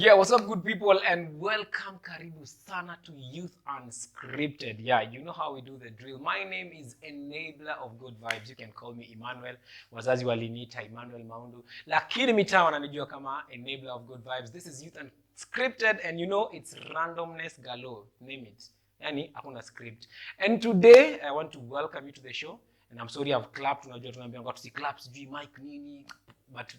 Yeah, what's up, good people, and welcome, karibu sana to Youth Unscripted. Yeah, you know how we do the drill. My name is Enabler of Good Vibes. You can call me Emmanuel. Wazazi waliniita Emmanuel Maundu. Lakini mitaa wananijua kama Enabler of Good Vibes. This is Youth Unscripted, and you know it's randomness galore. Name it. Yani, hakuna script. And today, I want to welcome you to the show. And I'm sorry I've clapped. Unajua tunaambia got to see claps, mic nini. But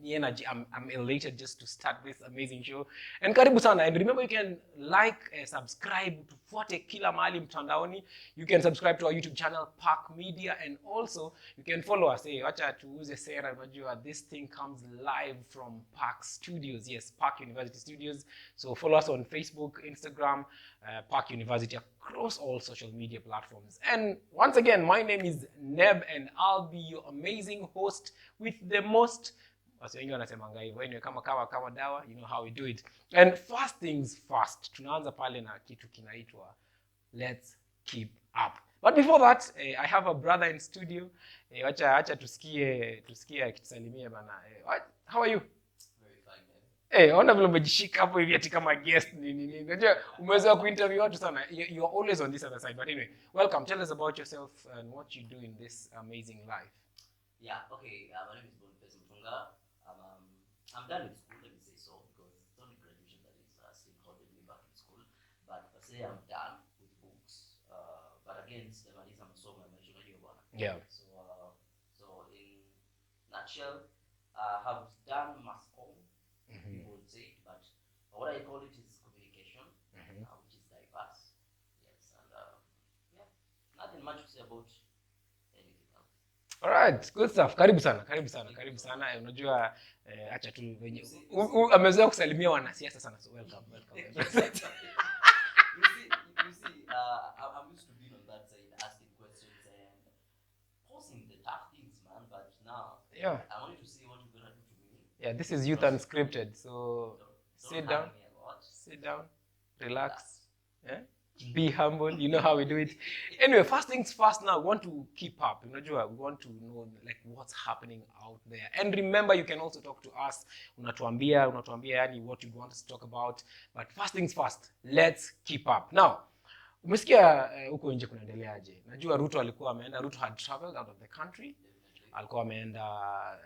the energy, I'm elated just to start this amazing show. And karibu sana. And remember, you can like, subscribe, tufuate kila mahali mtandaoni. You can subscribe to our YouTube channel, Park Media, and also you can follow us. Hey, wacha tuuze sera, unajua this thing comes live from Park Studios. Yes, Park University Studios. So follow us on Facebook, Instagram, Park University, across all social media platforms. And once again, my name is Neb, and I'll be your amazing host with the most, anyway, kama dawa, you know how we do it. And first things first, tunaanza pale na kitu kinaitwa let's keep up. But before that, I have a brother in studio. Acha tusikie akitusalimia bana. How are you? Ona vile umejishika hapo hivi ati kama guest nini. Unajua umeweza kuinterview watu sana. You are always on this other side. But anyway, welcome. Tell us about yourself and what you do in this amazing life. Yeah, okay. My name is Boniface Mutunga. I'm done with school, let me say so, because it's only graduation that is still holding me back in school. But per se, I'm done with books. But again, sijamaliza masomo ya maisha unajua bwana. Yeah. So in nutshell, I have done mass comm, people would say, but what I call it is communication, which is diverse. Yes, and yeah, nothing much to say about anything else. All right, good stuff. Karibu sana. Unajua acha tu wenye amezoea kusalimia wanasiasa sana, so welcome. You see, I'm used to being on that side, asking questions and posing the tough things, man. But now, yeah, I want you to see what you're gonna do to me. Yeah, this is Youth Unscripted, so Don't sit down, relax, yeah? Be humble. You know how we do it. Anyway, first things first. Now, we want to keep up. We want to know like what's happening out there. And remember, you can also talk to us. Unatuambia yani what you want us to talk about. But first things first, let's keep up. Now, umesikia huko nje kunaendeleaje? Najua Ruto had traveled out of the country. Alikuwa ameenda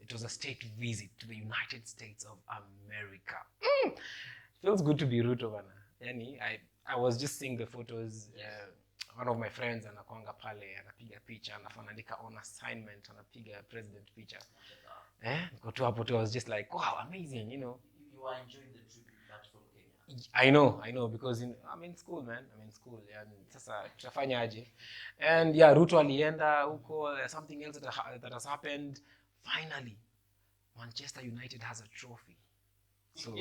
it was a state visit to the United States of America. Feels good to be Ruto bana. Yani I was just seeing the photos. One of my friends anakuanga pale anapiga picha, anaandika on assignment, anapiga president picha. Niko tu hapo tu, I was just like, wow, amazing, you know. You are enjoying the trip back from Kenya. I know because I'm in school, man. I'm in school. And sasa tutafanya aje. And yeah, Ruto alienda huko. There's something else that has happened. Finally, Manchester United has a trophy. So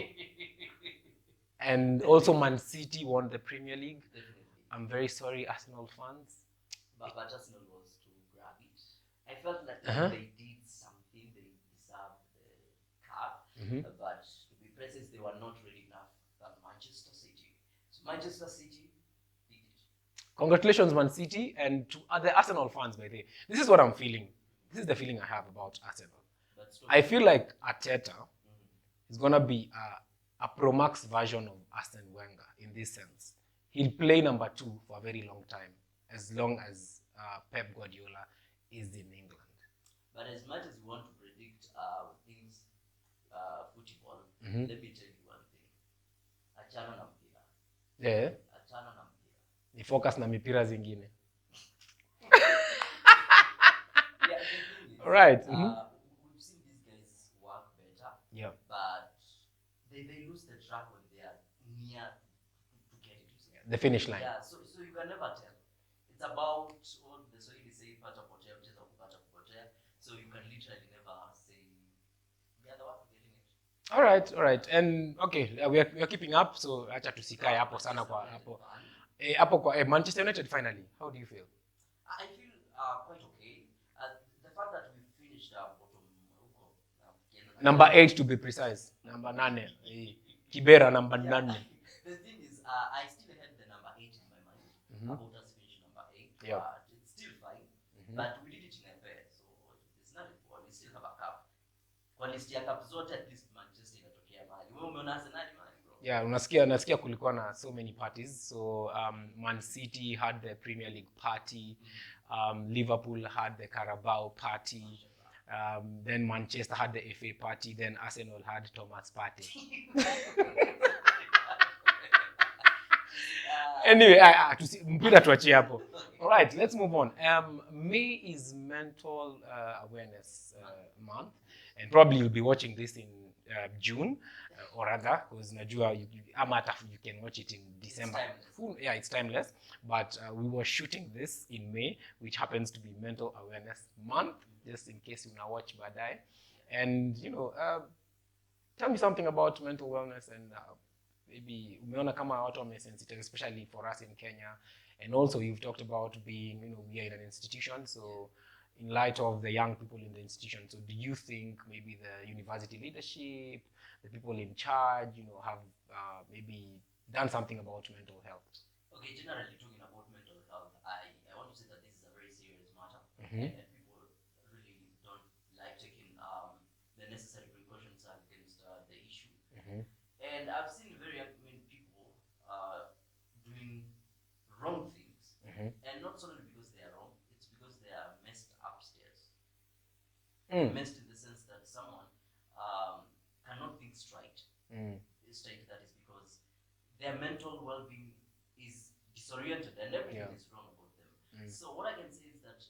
and also Man City won the Premier League. Definitely. I'm very sorry, Arsenal fans. But Arsenal was to grab it. I felt like they did something, they deserved the cup. But to be precise, they were not ready enough than Manchester City. So Manchester City did it. Congratulations, Man City, and to other Arsenal fans, by the way. This is what I'm feeling. This is the feeling I have about Arsenal. I feel like Arteta is going to be a Pro Max version of Arsene Wenger in this sense. He'll play number 2 for a very long time, as long as Pep Guardiola is in England. But as much as we want to predict things, football, let me tell you one thing. Achana na mpira. Yeah. Achana na mpira. Ni focus na mipira zingine. Yeah, right. We've seen these guys work better. Yeah. But they lose the track when they are near to get it. The finish line. Yeah, so you can never tell. It's about all the Swahili say pata potea, mcheza kupata kupotea. So you can literally never say we are the one getting it. All right. And okay, we are keeping up, so acha tusikae hapo sana kwa hapo. Hapo kwa Manchester United finally. How do you feel? I feel quite okay. The fact that we finished bottom number 8 to be precise. Number 8. Kibera number 8. The thing is, I still had the number 8 in my mind about us finishing number 8. Yeah. But it's still fine. But we did it in a fair, so it's not a problem. We still have a cup. Kwa list ya cup zote, at least Manchester inatokea mahali. Yeah, nasikia kulikuwa na so many parties. So Man City had the Premier League party, Liverpool had the Carabao party, then Manchester had the FA party, then Arsenal had Thomas party. Anyway, mpira tuachie hapo. All right, let's move on. May is Mental Awareness Month, and probably you'll be watching this in June or rather, because najua you can watch it in December. It's timeless. But we were shooting this in May, which happens to be Mental Awareness Month, just in case you wanna watch baadaye. And tell me something about mental wellness and maybe umeona kama watu wamesensitive, especially for us in Kenya. And also you've talked about being, we are in an institution, so in light of the young people in the institution, so do you think maybe the university leadership, the people in charge, have maybe done something about mental health? Okay, generally talking about mental health, I want to say that this is a very serious matter, Mm-hmm. and people really don't like taking the necessary precautions against the issue. Mm-hmm. And I've seen very many people doing wrong things, Mm-hmm. and not solely because they are wrong, it's because they are messed upstairs. Messed in the sense that someone cannot think straight. Straight, that is because their mental well-being is disoriented and everything is wrong about them. So what I can say is that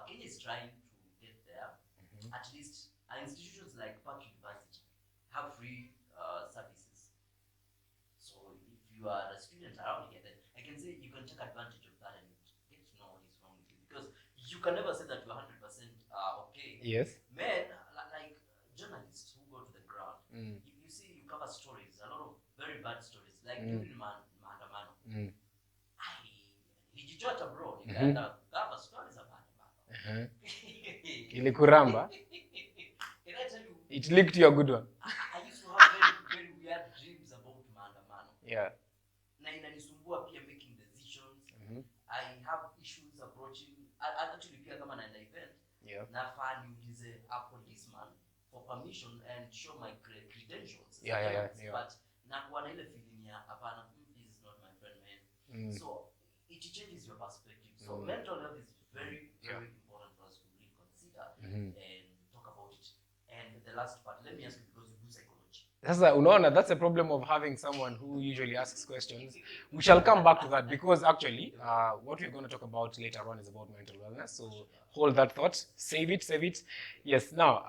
Kenya is trying to get there. At least institutions like Park University have free services. So if you are a student around here, then I can say you can take advantage of that and get to know what is wrong with you, because you can never say that you're 100% okay. Yes. Men, like journalists who go to the ground, you see, you cover stories, a lot of very bad stories, like during maandamano. Nilijichota bro, nikaenda cover stories about maandamano. Ilikuramba? Can I tell you? It leaked you a good one. I used to have very, very weird dreams about maandamano. Yeah. Na inanisumbua pia making decisions. I have issues approaching. Actually, pia kama naenda event, nafaa niulize a policeman for permission and show my credentials. Yeah. But nakuwa na ile feeling ya hapana, this is not my friend, man. So it changes your perspective. So mental health is very, very important for us to really consider and talk about it. And the last part, let me ask you, because you do psychology. That's a problem of having someone who usually asks questions. We shall come back to that, because actually what we're going to talk about later on is about mental wellness. So hold that thought, save it. Yes, now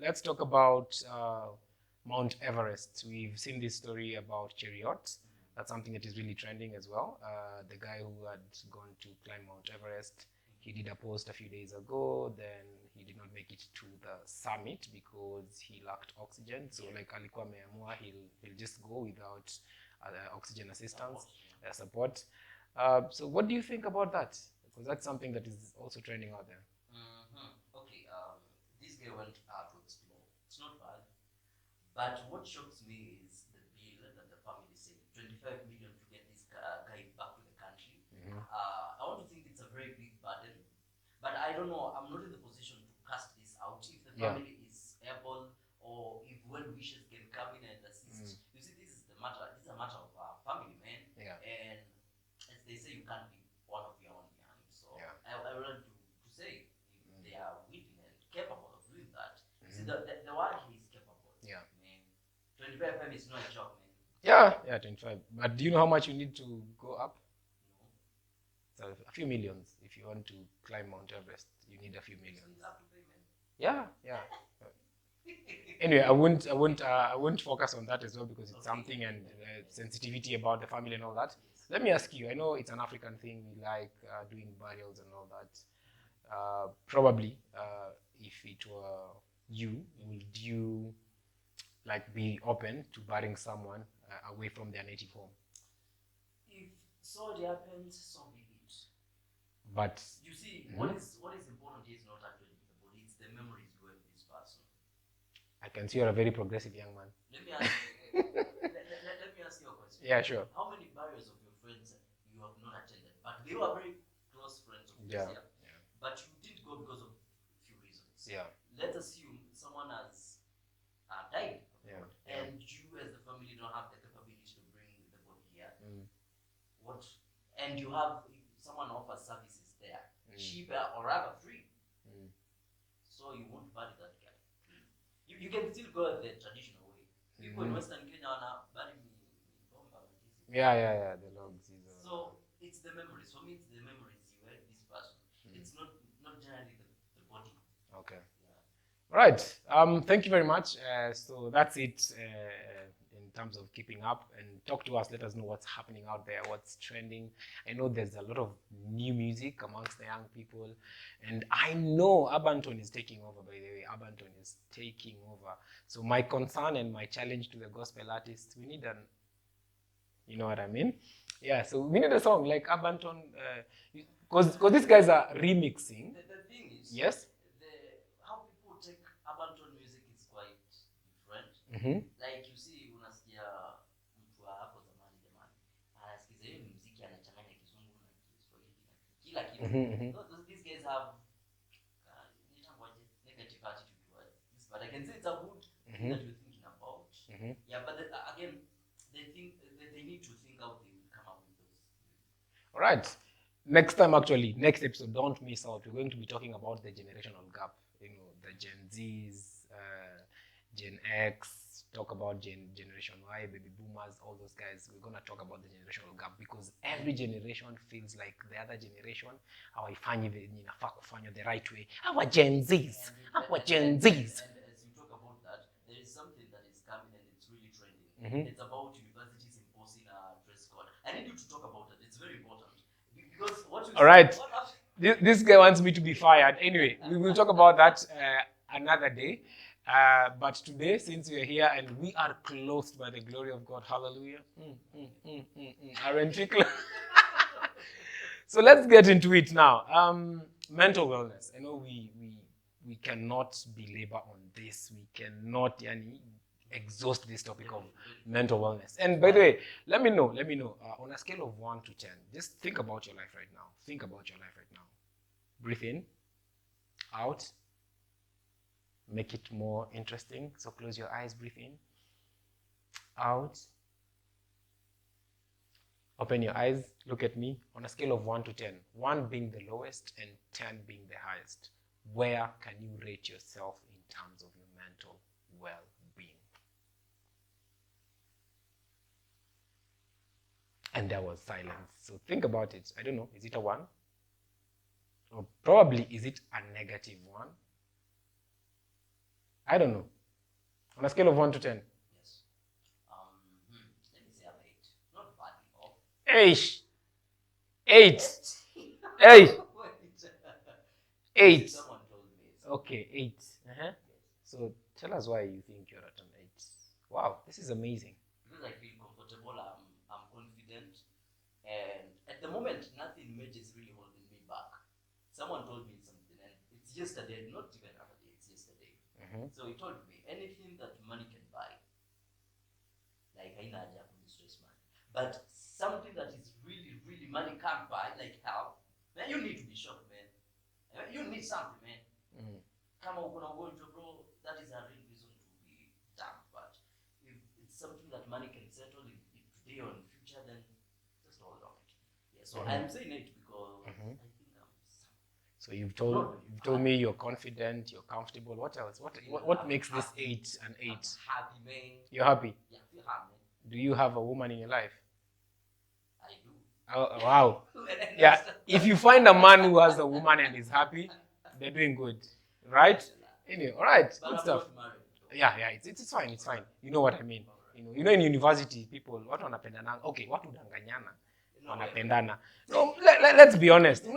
let's talk about Mount Everest. We've seen this story about Chariot. That's something that is really trending as well. The guy who had gone to climb Mount Everest, he did a post a few days ago, then he did not make it to the summit because he lacked oxygen. So like alikuwa ameamua, he'll just go without oxygen assistance, support. So what do you think about that? Because that's something that is also trending out there. Okay, this guy went to explore. It's not bad. But what shocks me is the bill that the family is saying, 25 million to get this guy back to the country. I want to think it's a very big burden. But I don't know, I'm not in the position to cast this out. If the family is able, or if well wishes can come in and assist. You see, this is a matter of family, man. And as they say, you can't be one of your own young. So I would like to say, if they are willing and capable of doing that, see, the word is capable. Man. 25 FM is not a joke, man. Yeah, 25. But do you know how much you need to go up? So a few millions. If you want to climb Mount Everest, you need a few millions. So you have to pay, man. Yeah. Anyway, I won't focus on that as well, because it's something, and sensitivity about the family and all that. Let me ask you, I know it's an African thing, we like doing burials and all that. Probably, if it were you, would you like be open to burying someone away from their native home? If so it happens, so be it. But you see, what is important is not actually the body, it's the memories you have with this person. I can see you're a very progressive young man. Let me ask you, let me ask you a question. Yeah, sure. How many burials of your friends you have not attended, but they were very close friends of yours? But you didn't go because of a few reasons. Let's assume someone has died, and and you have someone offers services there, cheaper or rather free. So you won't bury that guy. You can still go the traditional way. People in Western Kenya wanna bury me in Bomba. Yeah, the logs. So it's the memories. For me, it's the memories you had this person. It's not generally the body. Okay. Yeah. Right. Thank you very much. So that's it in terms of keeping up, and talk to us. Let us know what's happening out there, what's trending. I know there's a lot of new music amongst the young people, and I know Abanton is taking over. By the way, Abanton is taking over. So my concern and my challenge to the gospel artists, we need you know what I mean? Yeah. So we need a song like Abanton, because these guys are remixing. The thing is, yes. How people take Abanton music is quite different. Like you see, unasikia mtu hapo zamani jamani, anasikiza hiyo muziki anachanganya Kizungu na Kiswahili na kila kitu. These guys have negative attitude towards this, but I can say it's a good thing that you're thinking about. Yeah, but again, they need to think how they will come up with those. All right. Next time, actually, next episode, don't miss out. We're going to be talking about the generational gap. You know, the Gen Zs, Gen X, talk about Generation Y, baby boomers, all those guys. We're going to talk about the generational gap because every generation feels like the other generation. Hawaifanyi the right way. Our Gen Zs, our Gen Zs. And as you talk about that, there is something that is coming and it's really trending. It's about universities imposing a dress code. I need you to talk about it. It's very important. Because what you all right. This guy wants me to be fired. Anyway, we will talk about that another day. But today, since we are here and we are clothed by the glory of God, hallelujah. Aren't we clothed? So let's get into it now. Mental wellness. I know we cannot belabor on this. We cannot exhaust this topic of mental wellness. And by the way, let me know on a scale of 1 to 10, just think about your life right now. Think about your life right now. Breathe in, out, make it more interesting. So close your eyes, breathe in, out, open your eyes, look at me. On a scale of 1 to 10, 1 being the lowest and 10 being the highest, where can you rate yourself in terms of your mental well-being? And there was silence. So think about it. I don't know. Is it a 1? Or probably is it a negative 1? I don't know. On a scale of 1 to 10. Yes. Let me say I'm 8. Not badly off. 8. 8. 8. Someone told me. Okay, 8. Yes. So tell us why you think you're at an 8. Wow, this is amazing. Because I feel comfortable, I'm confident, and at the moment, nothing major is really holding me back. Someone told me something, and it's yesterday, not even another day, it's yesterday. So he told me, anything that money can buy, like haina haja stress money, but something that is really, really money can't buy, like health, man, you need to be shocked, man. You need something, man. Come on, bro, that is a real reason to be damned, but if it's something that money can settle in today or in future, then just hold on. Yeah, so I'm saying it because I think I'm. So you've told me you're confident, you're comfortable. What else? What makes this 8 an 8? I'm happy, man. You're happy? Yeah, I feel happy, man. Do you have a woman in your life? I do. Oh, wow. Yeah. If you find a man who has a woman and is happy, they're doing good, right? Anyway, all right, But good I'm stuff. not married. Yeah, it's fine, it's fine. You know what I mean. You know in university people what wanapendana. Okay, what udanganyana wanapendana. No, let's be honest.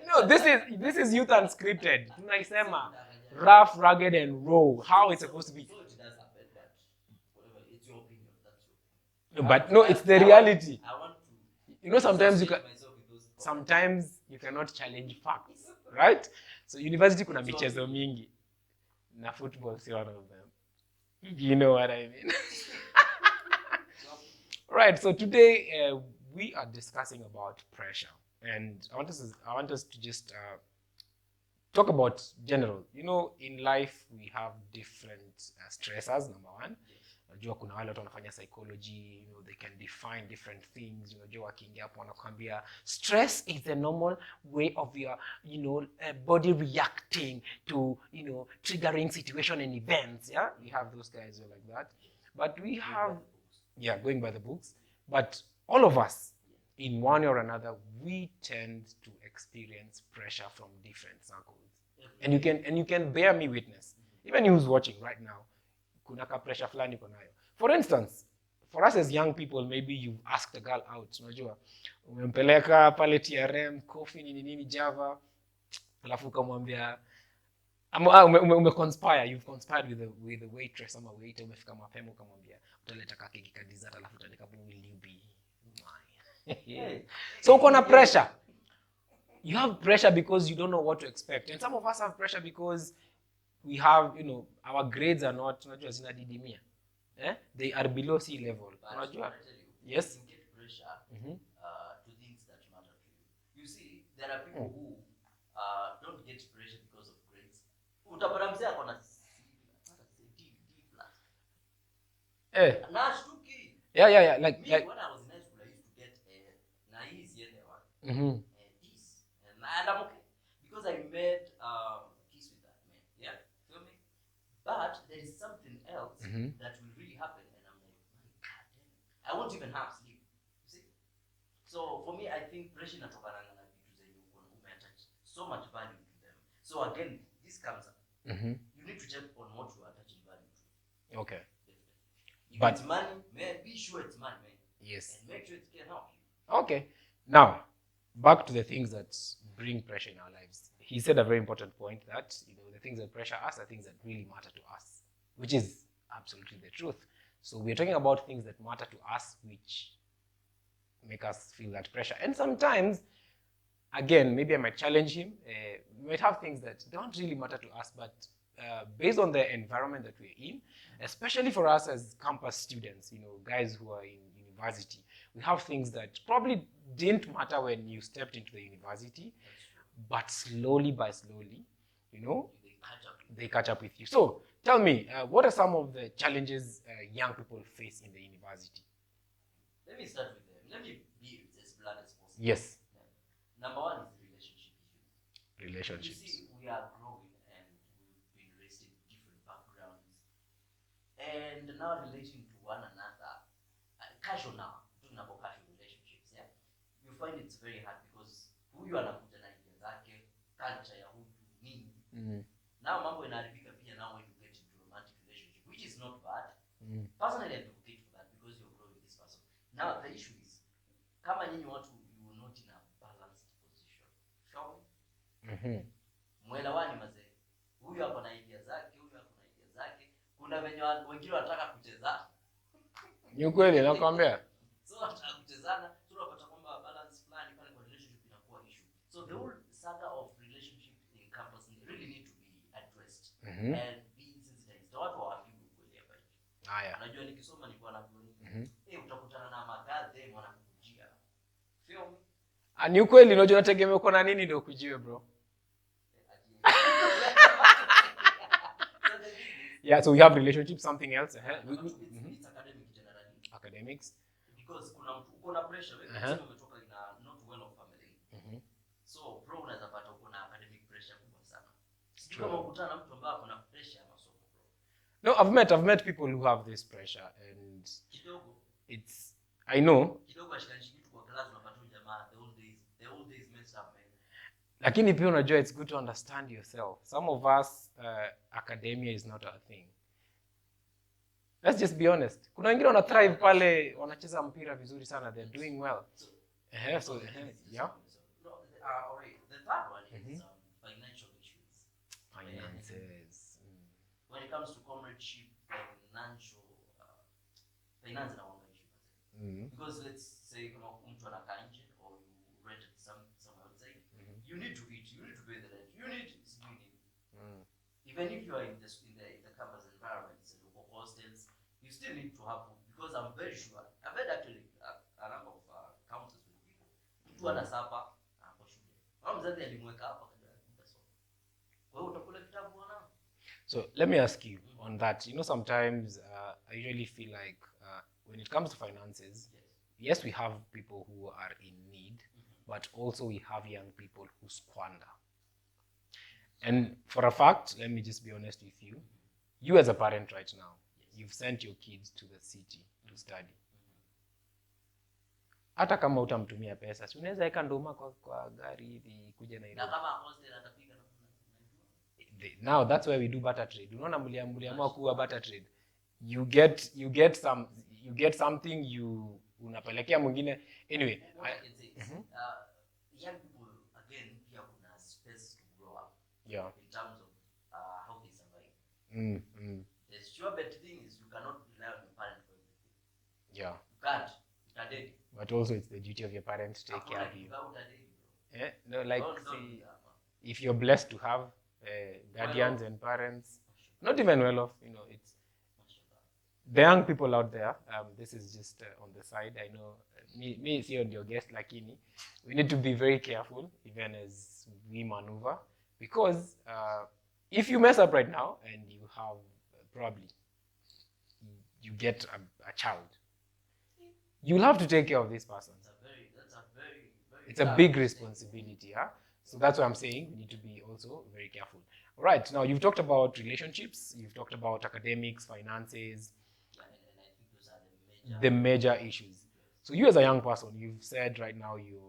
No, this is youth unscripted. Tunaisema rough, rugged, and raw. How it's supposed to be. So it does happen, but whatever, it's your opinion. That's your opinion. No, but no, it's the reality. I want to. You know, sometimes Sometimes you cannot challenge facts, right? So university kuna michezo mingi. Na football is one of them. You know what I mean? Right, so today we are discussing about pressure. And I want us to just talk about general. You know, in life we have different stressors, number one. Unajua kuna wale watu wanafanya psychology, you know, they can define different things. Unajua wakiingia hapo wanakuambia stress is the normal way of your, you know, body reacting to, you know, triggering situation and events. Yeah, we have those guys who are like that, but we have, yeah, going by the books. But all of us, in one or another, we tend to experience pressure from different circles. And you can bear me witness, even you who's watching right now, kuna ka pressure fulani uko nayo. For instance, for us as young people, maybe you asked a girl out, unajua umempeleka pale TRM coffee nini Java, alafu ukamwambia conspire, you've conspired with the waitress ama waiter, umefika mapema ukamwambia utaleta keki ka dessert, alafu utaleta will you be mine? So uko na pressure. You have pressure because you don't know what to expect, and some of us have pressure because we have, you know, our grades are not, unajua zinadidimia, they are below sea level, unajua. Yes, you get pressure to things that matter to you. You see, there are people who don't get pressure because of grades. Utapata mzee ako na D plus. Nashtuki. Yeah, like Me, when I was in high school, I used to get na easy one. This, and I'm okay because I made peace with that man. Yeah, feel me? But there is something else that will really happen, and I'm like, my God damn it. I won't even have sleep. You see? So for me, I think pressure inatokana na vitu zenye umeattach so much value to them. So again, this comes up. You need to check on what you are attaching value to. Okay. If it's money, man, be sure it's money, man. Yes. And make sure it can help you. Okay. Now, back to the things that bring pressure in our lives. He said a very important point that, you know, the things that pressure us are things that really matter to us, which is absolutely the truth. So we're talking about things that matter to us, which make us feel that pressure. And sometimes, again, maybe I might challenge him. We might have things that don't really matter to us, but based on the environment that we're in, especially for us as campus students, you know, guys who are in university, we have things that probably didn't matter when you stepped into the university, but slowly by slowly, you know, they catch up with you. So tell me, what are some of the challenges young people face in the university? Let me start with them. Let me be as blunt as possible. Yes. Number one is the relationship issues. Relationships. You see, we are growing and we've been raised in different backgrounds. And now relating to one another, casual now, talking about casual relationships, yeah, you find it's very hard because huyu anakuja na idea zake, culture ya huyu nini. Now mambo inaharibika pia now when you get into romantic relationship, which is not bad. Personally, I advocate for that because you're growing with this person. Now the issue is, kama nyinyi watu you are not in a balanced position. Show me. Mwelewani mazee. Huyu hapa na idea zake, huyu hapa na idea zake. Kuna venye wengine wanataka kuchezana. Ni ukweli nakwambia. So wanataka kuchezana, so unapata kwamba balance fulani pale kwa relationship inakuwa issue. So the whole saga of relationship in campus really need to be addressed and be sensitized. Watu hawajui ukweli hapa hivi. Haya. Unajua nikisoma nilikuwa naambiwa utakutana na magadhe mwanakukujia. Feel me? Ni ukweli, unajua unategemea uko na nini ndio kujiwe bro. Yeah, so we have relationships, something else. It's academic generally. Academics. Because kuna mtu uko na pressure, wewe unasema umetoka in a not well off family. So bro unaweza pata uko na academic pressure kubwa sana. Sio kama ukutana na mtu ambaye ana pressure ya masomo bro. No, I've met people who have this pressure and kidogo it's, I know. Kidogo ashikanishi kitu kwa class unapata jamaa the old days messed up man. Lakini pia unajua it's good to understand yourself. Some of us academia is not our thing. Let's just be honest. Kuna wengine wana thrive pale wanacheza mpira vizuri sana, they're doing well. Yeah. Alright. The third one is financial issues. Finances. When it comes to comradeship, finance na one issue. Because let's say kama mtu anakaa nje or you rented somewhere outside, you need to eat, you need to pay the rent, you need even if you are in the campus environments and local hostels, you still need to have food because I'm very sure I've had actually a number of encounters with people. Mtu anasapa hapo shule. Au mzazi alimweka hapa kabla kusoma. Kwa hiyo utakula kitabu wana. So let me ask you on that. You know, sometimes I usually feel like when it comes to finances, yes, we have people who are in need, but also we have young people who squander. And for a fact, let me just be honest with you, you as a parent right now, you've sent your kids to the city to study. Hata kama utamtumia pesa, si unaweza eka ndoma kwa gari hivi kuja Nairobi. Now that's why we do barter trade. Unaona mliamua kuwa barter trade. You get something, unapelekea mwingine. Anyway, young people again pia kuna space to grow up. Yeah. In terms of how they survive. The sure bet thing is you cannot rely on your parent for everything. Yeah. You can't. You're dead. But also it's the duty of your parents to take care of you. Yeah? No, like if you're blessed to have guardians and parents, not even well off, it's the young people out there. This is just on the side. I know me see on your guest lakini we need to be very careful even as we maneuver, because if you mess up right now and you have probably you get a child, you'll have to take care of this person. It's a big responsibility, huh? So that's what I'm saying. We need to be also very careful. All right, now you've talked about relationships, you've talked about academics, finances, and I think those are the major issues. So you as a young person, you've said right now you're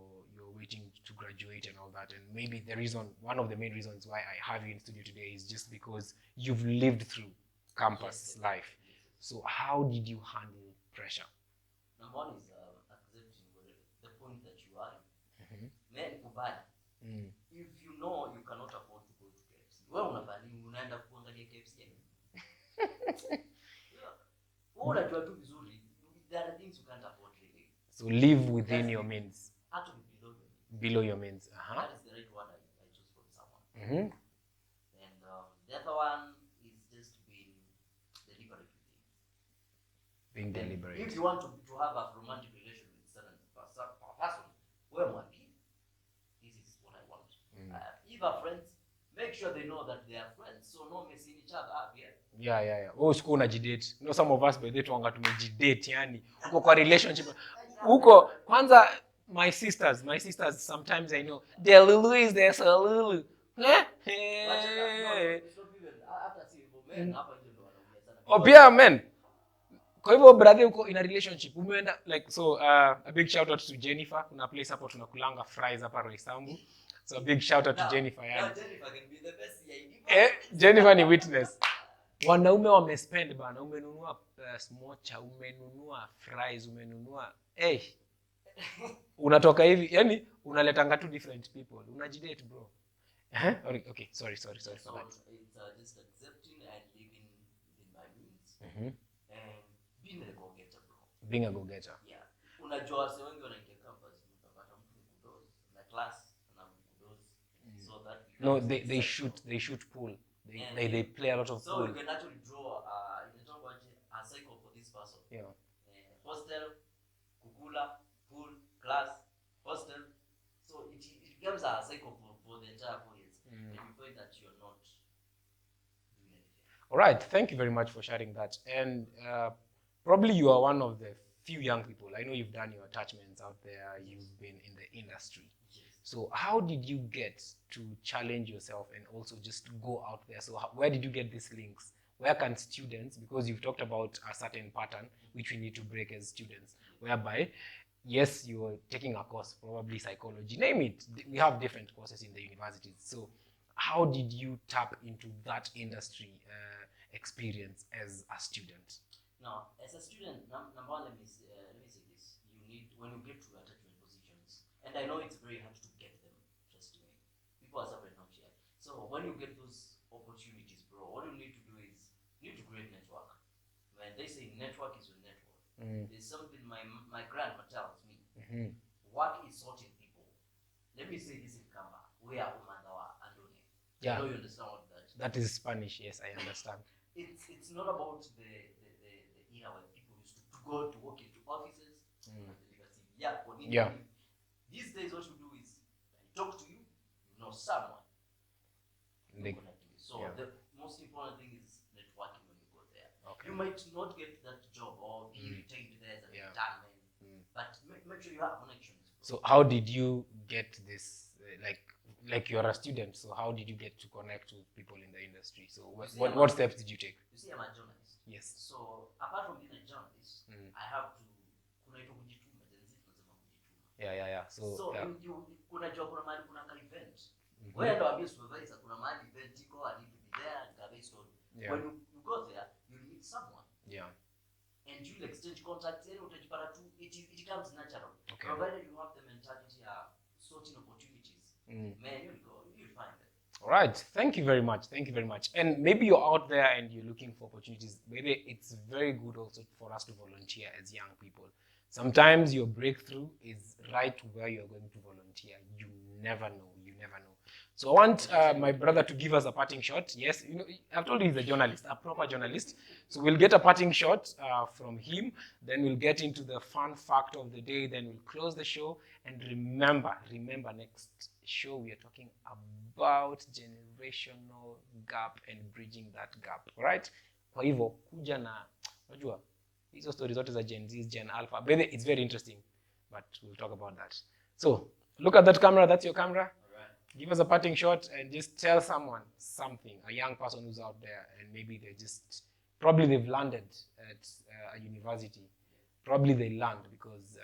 waiting to graduate and all that, and maybe one of the main reasons why I have you in studio today is just because you've lived through campus life. So how did you handle pressure? Number one is accepting the point that you are in. Men kubali. If you know you cannot afford to go to KFC, wewe unaenda kuangalia KFC yani. Wewe unajua tu vizuri, there are things you can't afford really. So live within your means. Actually below your means. That is the right word I chose from someone. And the other one is just being deliberate with things. Being deliberate. If you want to have a romantic relation with certain person, this is what I want. If are friends, make sure they know that they are friends, so no messing each other up here. Yeah. Oh, siku unajidate. Some of us by the way tumejidate yani. Uko kwa relationship. Uko kwanza my sisters sometimes I know their Lulu is there, so Lulu. Pia men. Kwa hivyo brother uko in a relationship. Umeenda like so a big shout out to Jennifer. Kuna place hapo tunakulanga fries hapa Roysambu. So a big shout out to Jennifer yani. Jennifer can be the best Jennifer ni witness. Wanaume wamespend bana, umenunua smocha, umenunua fries, umenunua unatoka hivi yani unaletanga two different people, unajidate bro. Okay, sorry for that. It's just accepting and living within my means. And being a go-getter bro. Being a go-getter. Yeah. Unajua wase wengi wanaingia campus utapata mtu ni kudoze na class na kudoze so that no they shoot pool. They play a lot of pool. So you can actually draw a cycle for this person. Yeah. Hostel, kukula, pool, class, hostel. So it becomes a cycle for the entire 4 years. And you find that you're not doing anything. All right, thank you very much for sharing that. And probably you are one of the few young people. I know you've done your attachments out there. You've been in the industry. So how did you get to challenge yourself and also just go out there? So where did you get these links? Where can students, because you've talked about a certain pattern which we need to break as students, whereby, yes, you're taking a course, probably psychology, name it. We have different courses in the universities. So how did you tap into that industry experience as a student? Now, as a student, number one, let me say this. You need, when you get to attachment positions, and I know it's very hard to get them, trust me. People are suffering out here. So when you get those opportunities, bro, what you need to do is, you need to create network. When they say network is your network, there's something my grandma tells me. Work is sorting people. Let me say this in Kamba, where Umandawa Andone. Yeah. I know you understand what that is. That is Spanish, yes, I understand. It's not about the era when people used to go to work into offices. These days what you do is I talk to you, you know someone. So the most important thing is networking when you go there. Okay. You might not get that job or be retained there as a return man, but make sure you have connections. So how did you get this, like you're a student, so how did you get to connect with people in the industry? So what steps did you take? You see, I'm a journalist. Yes. So apart from being a journalist, I have to Yeah. So yeah. Kuna job, kuna mali, kuna ka event. Where do I be supervisor? Kuna mali event iko, I need to be there and based on. When you go there, you'll meet someone. Yeah. And you'll exchange contacts. It comes natural. Okay. Provided you have the mentality of sorting opportunities, man, you'll find them. All right. Thank you very much. Thank you very much. And maybe you're out there and you're looking for opportunities. Maybe it's very good also for us to volunteer as young people. Sometimes your breakthrough is right where you're going to volunteer. You never know. You never know. So I want my brother to give us a parting shot. Yes, I've told you he's a journalist, a proper journalist. So we'll get a parting shot from him. Then we'll get into the fun fact of the day. Then we'll close the show. And remember, next show we are talking about generational gap and bridging that gap. All right? Kwa hivyo, kuja na, unajua, hizo stories zote za Gen Z, Gen Alpha. But it's very interesting, but we'll talk about that. So, look at that camera. That's your camera. All right. Give us a parting shot and just tell someone something, a young person who's out there, and maybe probably they've landed at a university. Probably they learned because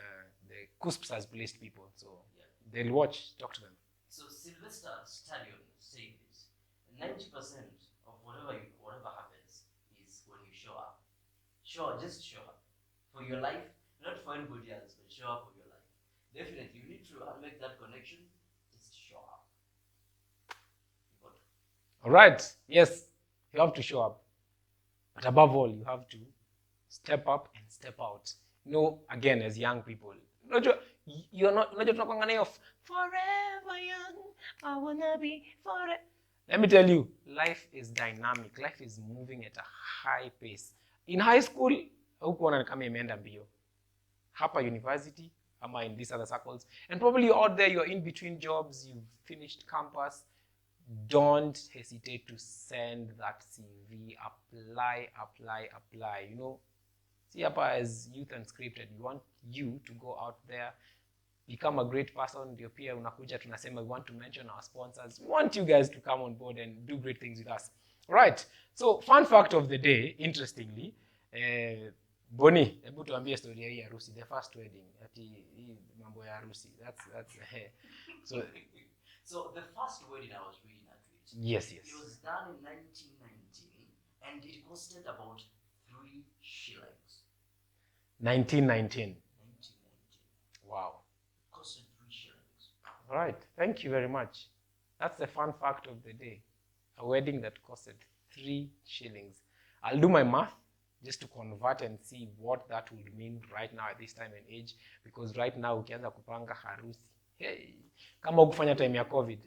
the CUSPS has placed people. So they'll watch, talk to them. So Sylvester Stallone said this: 90% of whatever happens is when you show up. Just show up for your life, not for anybody else, but show up for your life. Definitely, you need to make that connection. Just show up. All right. Yes, you have to show up, but above all, you have to step up and step out. Again, as young people, you're not talking of forever young. I wanna be forever. Let me tell you, life is dynamic. Life is moving at a high pace. In high school, hukuona kama imeenda mbio. Hapa university, ama in these other circles. And probably you're out there, you're in between jobs, you've finished campus. Don't hesitate to send that CV. Apply. See, hapa as Youth Unscripted, we want you to go out there, become a great person. Ndio pia unakuja tunasema we want to mention our sponsors. We want you guys to come on board and do great things with us. Right. So, fun fact of the day, interestingly, Boni, hebu tuambie story ya hii harusi, the first wedding, ati hii mambo ya harusi. That's So the first wedding I was reading at it. Yes. It was done in 1919 and it costed about 3 shillings. 1919. Wow. It costed 3 shillings. All right. Thank you very much. That's the fun fact of the day. A wedding that costed 3 shillings. I'll do my math just to convert and see what that would mean right now at this time and age, because right now ukianza kupanga harusi, hey, kama ukufanya time ya COVID,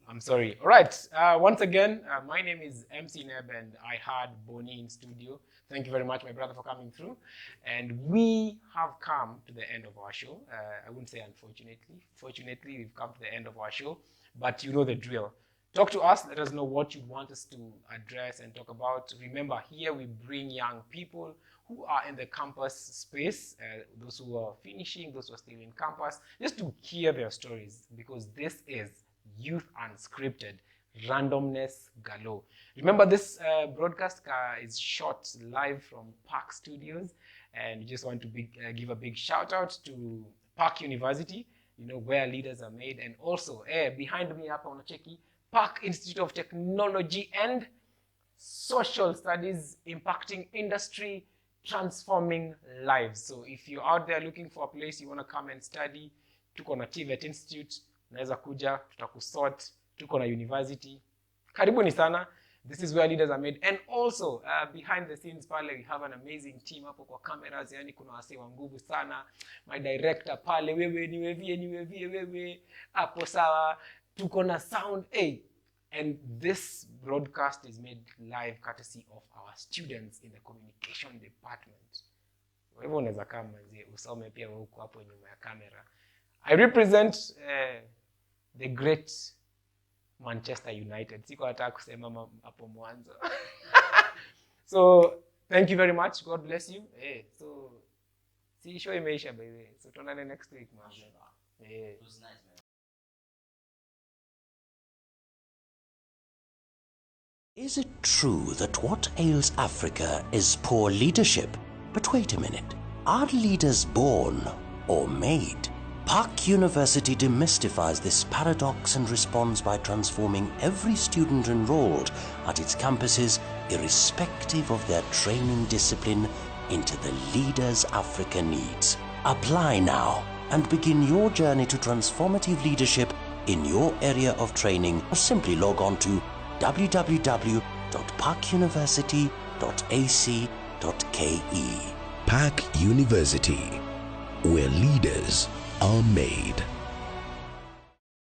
I'm sorry. All right. Once again, my name is Mc Neb and I had Boni in studio. Thank you very much, my brother, for coming through. And we have come to the end of our show. I wouldn't say unfortunately. Fortunately, we've come to the end of our show, but you know the drill. Talk to us. Let us know what you want us to address and talk about. Remember, here we bring young people who are in the campus space, those who are finishing, those who are still in campus, just to hear their stories, because this is Youth Unscripted, randomness galore. Remember, this broadcast is shot live from Park Studios, and we just want to give a big shout out to Park University, where leaders are made, and also behind me hapa unacheki Park Institute of Technology and Social Studies, impacting industry, transforming lives. So if you're out there looking for a place you want to come and study, tuko na TVET Institute, unaweza kuja, tutakusort, tuko na university. Karibuni sana. This is where leaders are made. And also, behind the scenes pale, we have an amazing team hapo kwa cameras. Yani kuna wase wa nguvu sana. My director pale, wewe niwevie, hapo sawa. Tuko na sound. And this broadcast is made live courtesy of our students in the communication department. Kwa hivyo unaweza kama usome pia huko hapo nyuma ya kamera. I represent the great Manchester United. Siko hata kusema hapo mwanzo. So Thank you very much. God bless you. So see show imeisha by the way. So tuonane next week, man. It was nice, man. Is it true that what ails Africa is poor leadership? But wait a minute. Are leaders born or made? Park University demystifies this paradox and responds by transforming every student enrolled at its campuses, irrespective of their training discipline, into the leaders Africa needs. Apply now and begin your journey to transformative leadership in your area of training, or simply log on to www.parkuniversity.ac.ke. Park University, where leaders are made.